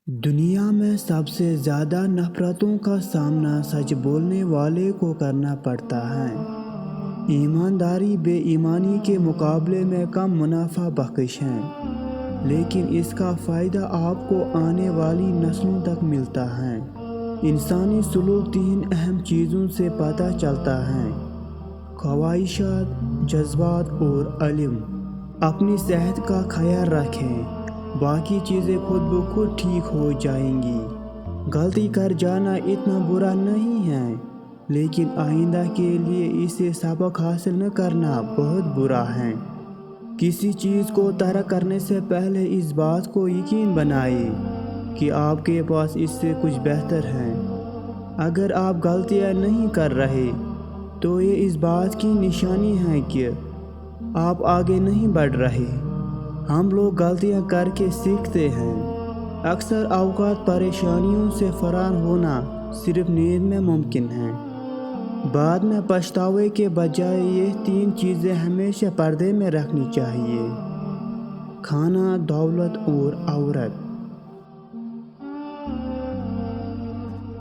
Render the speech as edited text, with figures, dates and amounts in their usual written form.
دنیا میں سب سے زیادہ نفرتوں کا سامنا سچ بولنے والے کو کرنا پڑتا ہے۔ ایمانداری بے ایمانی کے مقابلے میں کم منافع بخش ہے، لیکن اس کا فائدہ آپ کو آنے والی نسلوں تک ملتا ہے۔ انسانی سلوک تین اہم چیزوں سے پتہ چلتا ہے: خواہشات، جذبات اور علم۔ اپنی صحت کا خیال رکھیں، باقی چیزیں خود بخود ٹھیک ہو جائیں گی۔ غلطی کر جانا اتنا برا نہیں ہے، لیکن آئندہ کے لیے اسے سبق حاصل نہ کرنا بہت برا ہے۔ کسی چیز کو ترک کرنے سے پہلے اس بات کو یقین بنائیں کہ آپ کے پاس اس سے کچھ بہتر ہے۔ اگر آپ غلطیاں نہیں کر رہے تو یہ اس بات کی نشانی ہے کہ آپ آگے نہیں بڑھ رہے۔ ہم لوگ غلطیاں کر کے سیکھتے ہیں۔ اکثر اوقات پریشانیوں سے فرار ہونا صرف نیند میں ممکن ہے۔ بعد میں پچھتاوے کے بجائے یہ تین چیزیں ہمیشہ پردے میں رکھنی چاہیے: کھانا، دولت اور عورت۔